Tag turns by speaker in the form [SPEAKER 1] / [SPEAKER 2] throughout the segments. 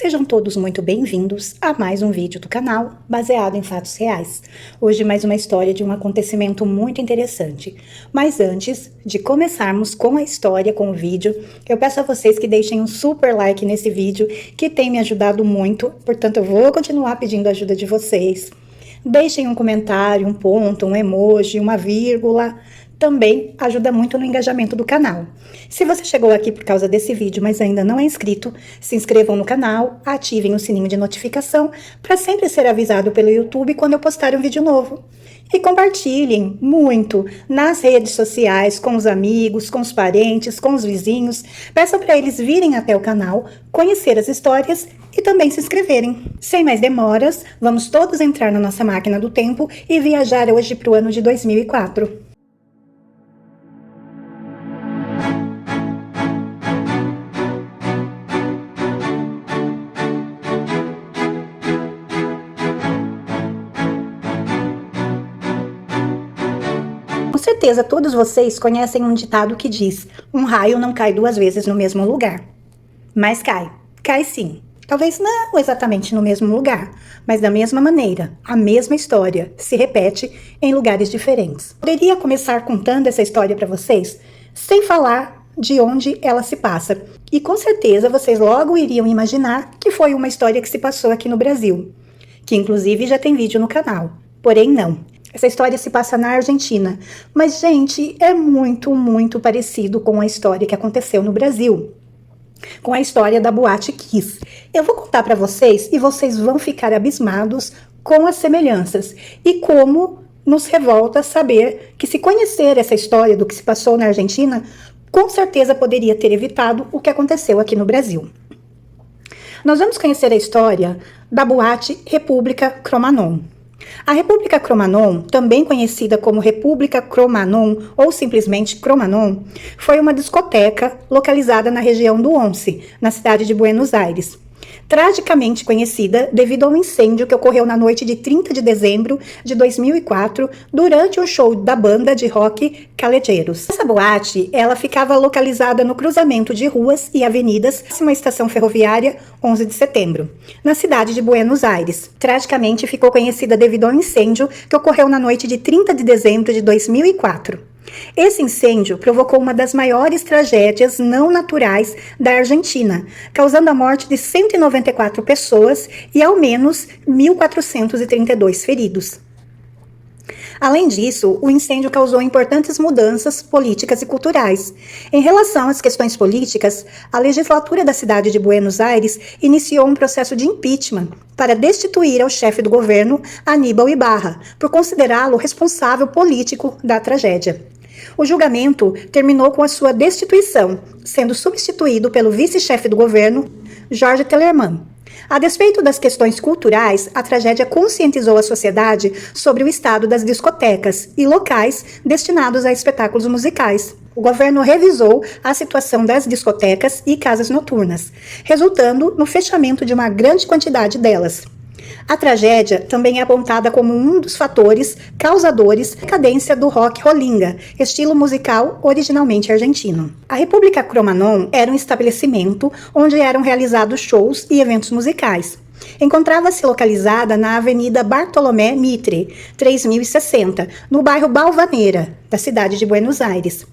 [SPEAKER 1] Sejam todos muito bem-vindos a mais um vídeo do canal baseado em fatos reais. Hoje mais uma história de um acontecimento muito interessante. Mas antes de começarmos com a história, com o vídeo, eu peço a vocês que deixem um super like nesse vídeo, que tem me ajudado muito, portanto eu vou continuar pedindo a ajuda de vocês. Deixem um comentário, um ponto, um emoji, uma vírgula. Também ajuda muito no engajamento do canal. Se você chegou aqui por causa desse vídeo, mas ainda não é inscrito, se inscrevam no canal, ativem o sininho de notificação para sempre ser avisado pelo YouTube quando eu postar um vídeo novo. E compartilhem muito nas redes sociais, com os amigos, com os parentes, com os vizinhos. Peçam para eles virem até o canal, conhecer as histórias e também se inscreverem. Sem mais demoras, vamos todos entrar na nossa máquina do tempo e viajar hoje para o ano de 2004. Com certeza todos vocês conhecem um ditado que diz: um raio não cai duas vezes no mesmo lugar. Mas cai sim. Talvez não exatamente no mesmo lugar, mas da mesma maneira, a mesma história se repete em lugares diferentes. Poderia começar contando essa história para vocês, sem falar de onde ela se passa. E com certeza vocês logo iriam imaginar que foi uma história que se passou aqui no Brasil, que inclusive já tem vídeo no canal. Porém não. Essa história se passa na Argentina, mas, gente, é muito parecido com a história que aconteceu no Brasil, com a história da Boate Kiss. Eu vou contar para vocês e vocês vão ficar abismados com as semelhanças e como nos revolta saber que, se conhecer essa história do que se passou na Argentina, com certeza poderia ter evitado o que aconteceu aqui no Brasil. Nós vamos conhecer a história da Boate República Cromanon. A República Cromanon, também conhecida como República Cromanon ou simplesmente Cromanon, foi uma discoteca localizada na região do Once, na cidade de Buenos Aires. Tragicamente conhecida devido a um incêndio que ocorreu na noite de 30 de dezembro de 2004, durante o show da banda de rock Calejeiros. Essa boate, ela ficava localizada no cruzamento de ruas e avenidas, uma estação ferroviária 11 de setembro, na cidade de Buenos Aires. Tragicamente ficou conhecida devido ao incêndio que ocorreu na noite de 30 de dezembro de 2004. Esse incêndio provocou uma das maiores tragédias não naturais da Argentina, causando a morte de 194 pessoas e ao menos 1.432 feridos. Além disso, o incêndio causou importantes mudanças políticas e culturais. Em relação às questões políticas, a legislatura da cidade de Buenos Aires iniciou um processo de impeachment para destituir ao chefe do governo, Aníbal Ibarra, por considerá-lo responsável político da tragédia. O julgamento terminou com a sua destituição, sendo substituído pelo vice-chefe do governo, Jorge Tellermann. A despeito das questões culturais, a tragédia conscientizou a sociedade sobre o estado das discotecas e locais destinados a espetáculos musicais. O governo revisou a situação das discotecas e casas noturnas, resultando no fechamento de uma grande quantidade delas. A tragédia também é apontada como um dos fatores causadores da decadência do rock rolinga, estilo musical originalmente argentino. A República Cromanon era um estabelecimento onde eram realizados shows e eventos musicais. Encontrava-se localizada na Avenida Bartolomé Mitre, 3060, no bairro Balvanera, da cidade de Buenos Aires.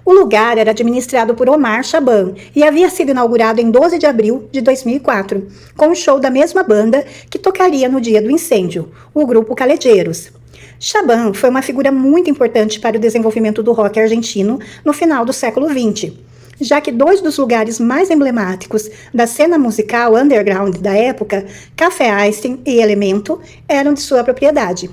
[SPEAKER 1] O lugar era administrado por Omar Shaban e havia sido inaugurado em 12 de abril de 2004, com o show da mesma banda que tocaria no dia do incêndio, o grupo Calejeiros. Shaban foi uma figura muito importante para o desenvolvimento do rock argentino no final do século XX, já que dois dos lugares mais emblemáticos da cena musical underground da época, Café Einstein e Elemento, eram de sua propriedade.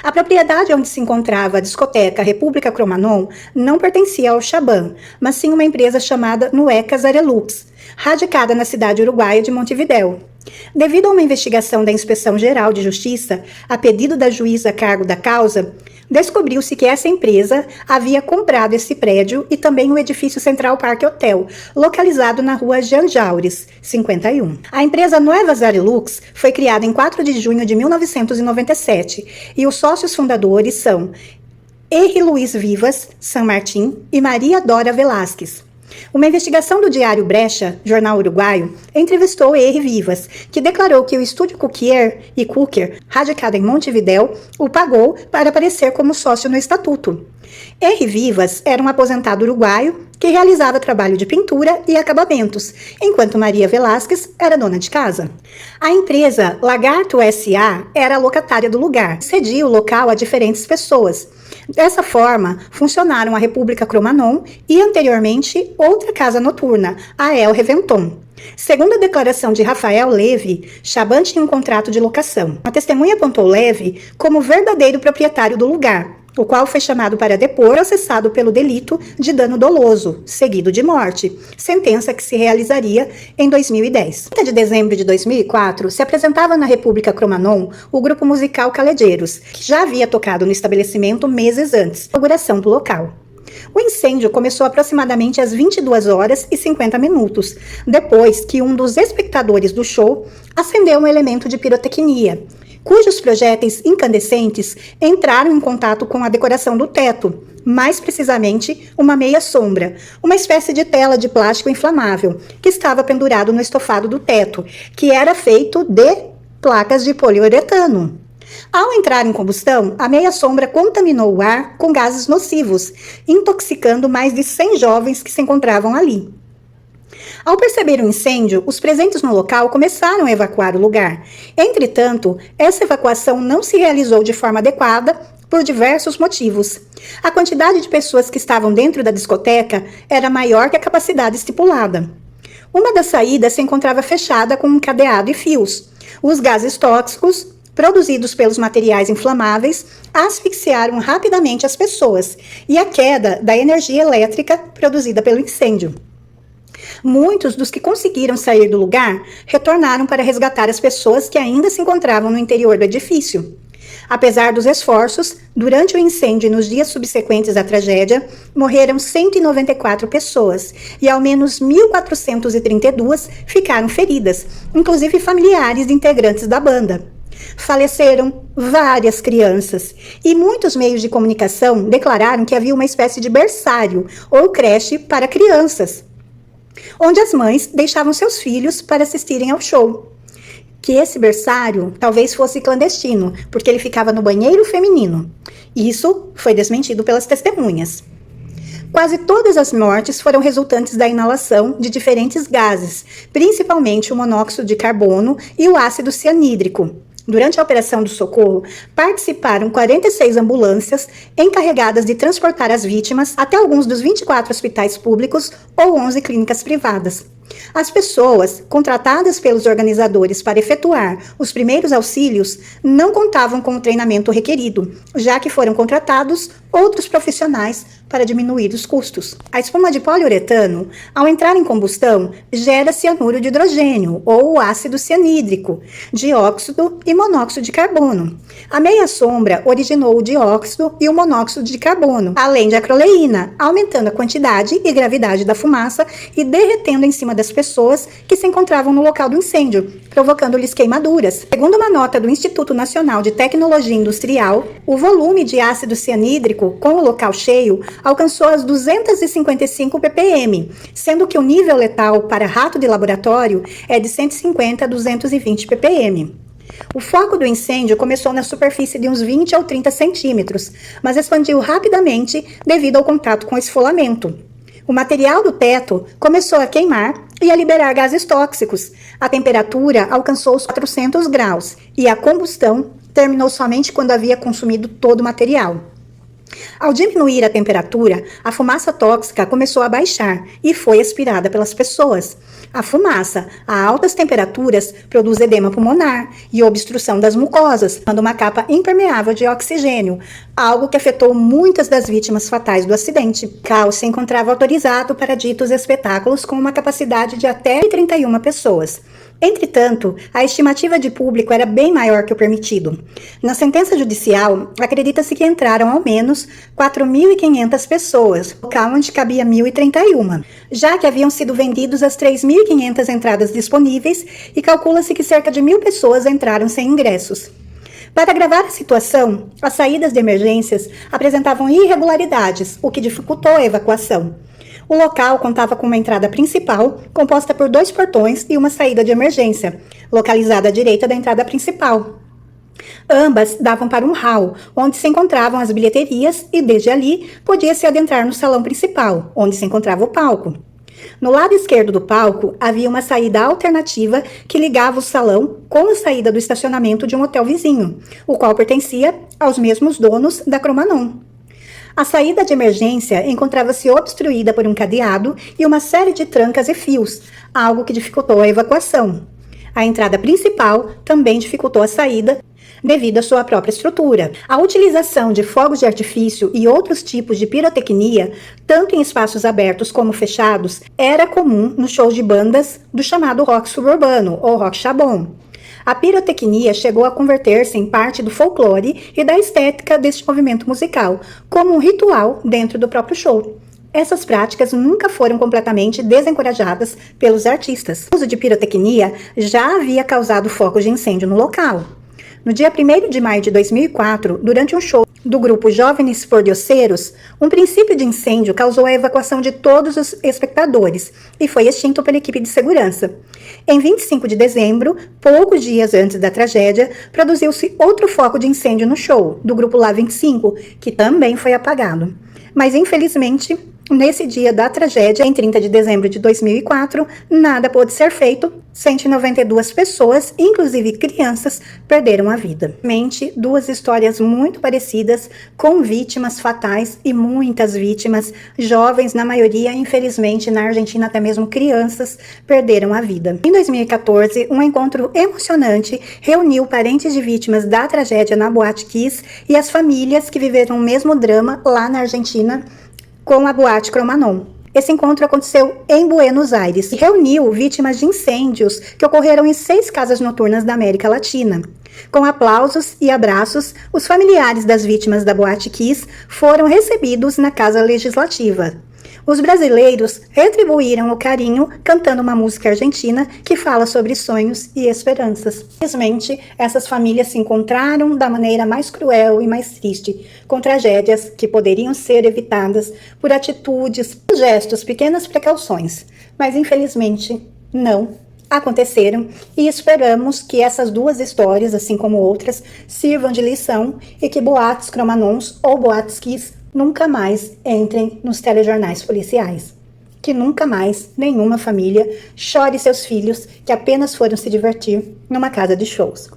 [SPEAKER 1] A propriedade onde se encontrava a discoteca República Cromanon não pertencia ao Shaban, mas sim uma empresa chamada Nuecas Arelux, radicada na cidade uruguaia de Montevidéu. Devido a uma investigação da Inspeção Geral de Justiça, a pedido da juíza a cargo da causa, descobriu-se que essa empresa havia comprado esse prédio e também o edifício Central Park Hotel, localizado na rua Jean Jaures, 51. A empresa Nuevas Arelux foi criada em 4 de junho de 1997 e os sócios fundadores são Henri Luiz Vivas San Martín e Maria Dora Velásquez. Uma investigação do diário Brecha, jornal uruguaio, entrevistou R. Vivas, que declarou que o estúdio Cooker, radicado em Montevidéu, o pagou para aparecer como sócio no estatuto. R. Vivas era um aposentado uruguaio que realizava trabalho de pintura e acabamentos, enquanto Maria Velásquez era dona de casa. A empresa Lagarto S.A. era a locatária do lugar, cedia o local a diferentes pessoas. Dessa forma, funcionaram a República Cromanon e, anteriormente, outra casa noturna, a El Reventon. Segundo a declaração de Rafael Leve, Chaban tinha um contrato de locação. A testemunha apontou Leve como verdadeiro proprietário do lugar, o qual foi chamado para depor, processado pelo delito de dano doloso, seguido de morte, sentença que se realizaria em 2010. Em 30 de dezembro de 2004, se apresentava na República Cromanon o grupo musical Calejeiros, que já havia tocado no estabelecimento meses antes da inauguração do local. O incêndio começou aproximadamente às 22 horas e 50 minutos, depois que um dos espectadores do show acendeu um elemento de pirotecnia, cujos projéteis incandescentes entraram em contato com a decoração do teto, mais precisamente uma meia sombra, uma espécie de tela de plástico inflamável, que estava pendurado no estofado do teto, que era feito de placas de poliuretano. Ao entrar em combustão, a meia sombra contaminou o ar com gases nocivos, intoxicando mais de 100 jovens que se encontravam ali. Ao perceber o incêndio, os presentes no local começaram a evacuar o lugar. Entretanto, essa evacuação não se realizou de forma adequada por diversos motivos. A quantidade de pessoas que estavam dentro da discoteca era maior que a capacidade estipulada. Uma das saídas se encontrava fechada com um cadeado e fios. Os gases tóxicos, produzidos pelos materiais inflamáveis, asfixiaram rapidamente as pessoas e a queda da energia elétrica produzida pelo incêndio. Muitos dos que conseguiram sair do lugar retornaram para resgatar as pessoas que ainda se encontravam no interior do edifício. Apesar dos esforços, durante o incêndio e nos dias subsequentes à tragédia, morreram 194 pessoas e ao menos 1.432 ficaram feridas, inclusive familiares de integrantes da banda. Faleceram várias crianças e muitos meios de comunicação declararam que havia uma espécie de berçário ou creche para crianças, onde as mães deixavam seus filhos para assistirem ao show. Que esse berçário talvez fosse clandestino, porque ele ficava no banheiro feminino. Isso foi desmentido pelas testemunhas. Quase todas as mortes foram resultantes da inalação de diferentes gases, principalmente o monóxido de carbono e o ácido cianídrico. Durante a operação do socorro, participaram 46 ambulâncias encarregadas de transportar as vítimas até alguns dos 24 hospitais públicos ou 11 clínicas privadas. As pessoas contratadas pelos organizadores para efetuar os primeiros auxílios não contavam com o treinamento requerido, já que foram contratados outros profissionais para diminuir os custos. A espuma de poliuretano, ao entrar em combustão, gera cianuro de hidrogênio, ou ácido cianídrico, dióxido e monóxido de carbono. A meia sombra originou o dióxido e o monóxido de carbono, além de acroleína, aumentando a quantidade e gravidade da fumaça e derretendo em cima das pessoas que se encontravam no local do incêndio, provocando-lhes queimaduras. Segundo uma nota do Instituto Nacional de Tecnologia Industrial, o volume de ácido cianídrico com o local cheio alcançou as 255 ppm, sendo que o nível letal para rato de laboratório é de 150 a 220 ppm. O foco do incêndio começou na superfície de uns 20 ou 30 centímetros, mas expandiu rapidamente devido ao contato com o esfolamento. O material do teto começou a queimar e a liberar gases tóxicos. A temperatura alcançou os 400 graus e a combustão terminou somente quando havia consumido todo o material. Ao diminuir a temperatura, a fumaça tóxica começou a baixar e foi aspirada pelas pessoas. A fumaça, a altas temperaturas, produz edema pulmonar e obstrução das mucosas, dando uma capa impermeável de oxigênio, algo que afetou muitas das vítimas fatais do acidente. O local se encontrava autorizado para ditos espetáculos com uma capacidade de até 31 pessoas. Entretanto, a estimativa de público era bem maior que o permitido. Na sentença judicial, acredita-se que entraram ao menos 4.500 pessoas, local onde cabia 1.031, já que haviam sido vendidos as 3.500 entradas disponíveis e calcula-se que cerca de 1.000 pessoas entraram sem ingressos. Para agravar a situação, as saídas de emergências apresentavam irregularidades, o que dificultou a evacuação. O local contava com uma entrada principal, composta por 2 portões e uma saída de emergência, localizada à direita da entrada principal. Ambas davam para um hall, onde se encontravam as bilheterias e, desde ali, podia-se adentrar no salão principal, onde se encontrava o palco. No lado esquerdo do palco, havia uma saída alternativa que ligava o salão com a saída do estacionamento de um hotel vizinho, o qual pertencia aos mesmos donos da Cromanon. A saída de emergência encontrava-se obstruída por um cadeado e uma série de trancas e fios, algo que dificultou a evacuação. A entrada principal também dificultou a saída, devido à sua própria estrutura. A utilização de fogos de artifício e outros tipos de pirotecnia, tanto em espaços abertos como fechados, era comum nos shows de bandas do chamado rock suburbano, ou rock chabón. A pirotecnia chegou a converter-se em parte do folclore e da estética deste movimento musical, como um ritual dentro do próprio show. Essas práticas nunca foram completamente desencorajadas pelos artistas. O uso de pirotecnia já havia causado focos de incêndio no local. No dia 1º de maio de 2004, durante um show do grupo Jovens Pordioseiros, um princípio de incêndio causou a evacuação de todos os espectadores e foi extinto pela equipe de segurança. Em 25 de dezembro, poucos dias antes da tragédia, produziu-se outro foco de incêndio no show, do grupo Lá 25, que também foi apagado. Mas, infelizmente, nesse dia da tragédia, em 30 de dezembro de 2004, nada pôde ser feito. 192 pessoas, inclusive crianças, perderam a vida. Mente, duas histórias muito parecidas, com vítimas fatais e muitas vítimas, jovens, na maioria, infelizmente, na Argentina, até mesmo crianças, perderam a vida. Em 2014, um encontro emocionante reuniu parentes de vítimas da tragédia na Boate Kiss e as famílias que viveram o mesmo drama lá na Argentina, com a Boate Cromanon. Esse encontro aconteceu em Buenos Aires e reuniu vítimas de incêndios que ocorreram em 6 casas noturnas da América Latina. Com aplausos e abraços, os familiares das vítimas da Boate Kiss foram recebidos na Casa Legislativa. Os brasileiros retribuíram o carinho cantando uma música argentina que fala sobre sonhos e esperanças. Infelizmente, essas famílias se encontraram da maneira mais cruel e mais triste, com tragédias que poderiam ser evitadas por atitudes, gestos, pequenas precauções. Mas, infelizmente, não aconteceram e esperamos que essas duas histórias, assim como outras, sirvam de lição e que boates cromanons ou boates kiss nunca mais entrem nos telejornais policiais. Que nunca mais nenhuma família chore seus filhos que apenas foram se divertir numa casa de shows.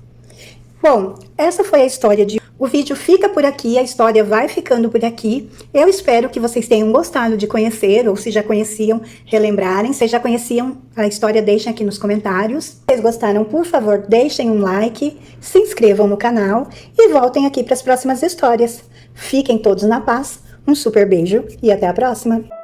[SPEAKER 1] Bom, essa foi a história de... O vídeo fica por aqui, a história vai ficando por aqui. Eu espero que vocês tenham gostado de conhecer, ou se já conheciam, relembrarem. Se já conheciam a história, deixem aqui nos comentários. Se vocês gostaram, por favor, deixem um like, se inscrevam no canal e voltem aqui para as próximas histórias. Fiquem todos na paz, um super beijo e até a próxima!